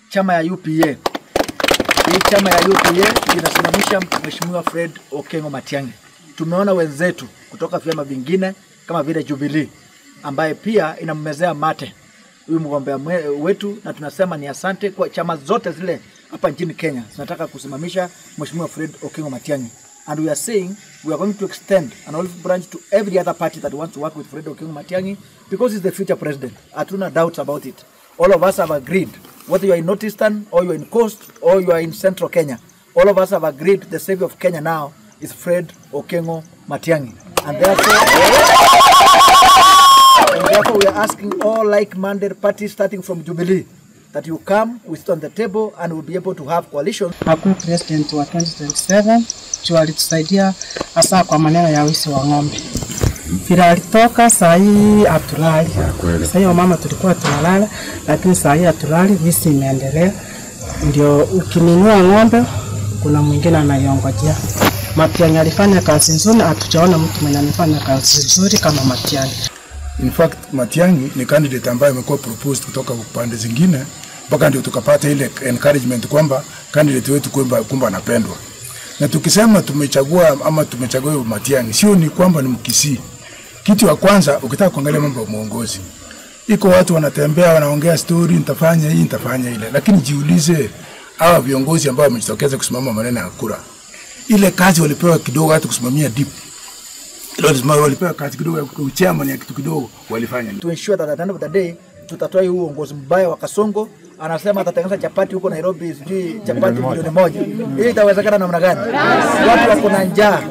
chama ya UPA. Hii chama ya UPA inasimamisha Mheshimiwa Fred Okengo Matiang'i. Tumeona wenzetu kutoka vyama vingine kama vile Jubilee ambaye pia inammezea mate huyu mgombea wetu, na tunasema ni asante kwa chama zote zile hapa nchini Kenya zinataka kusimamisha Mheshimiwa Fred Okengo Matiang'i. And we are saying we are going to extend an olive branch to every other party that wants to work with Fred Okengo Matiang'i because he's the future president. Hatuna doubts about it. All of us have agreed, whether you are in Northeastern or you are in Coast or you are in Central Kenya, all of us have agreed the savior of Kenya now is Fred Okengo Matiang'i. And therefore we are asking all like-minded parties starting from Jubilee that you come, we sit on the table and we'll be able to have coalition. Hakuna president wa 2027 alitusaidia hasa kwa maneno ya wizi wa ng'ombe. Bila alitoka saa hii hatulali. Saa hiyo mama tulikuwa tunalala, lakini saa hii hatulali, wizi imeendelea. Ndio ukinunua ng'ombe kuna mwingine anaiongojea. Matiang'i alifanya kazi nzuri, hatujaona mtu mwenye anafanya kazi nzuri kama Matiang'i. In fact, Matiang'i ni candidate ambaye amekuwa proposed kutoka upande zingine mpaka ndio tukapata ile encouragement kwamba candidate wetu kumba anapendwa. Na tukisema tumechagua Matiang'i, sio ni kwamba ni Mkisii. Kitu ya kwanza ukitaka kuangalia mambo ya uongozi, iko watu wanatembea wanaongea story, nitafanya hii nitafanya ile, lakini jiulize hawa viongozi ambao wamejitokeza kusimama maneno ya kura, ile kazi walipewa kidogo hata kusimamia deep. Walipewa kazi kidogo chairman ya kitu kidogo walifanya. To ensure that at the end of the day tutatoa huu uongozi mbaya wa Kasongo. Anasema atatengeneza chapati huko Nairobi, sijui chapati milioni 1. Hii itawezekana namna gani? Watu wako na njaa.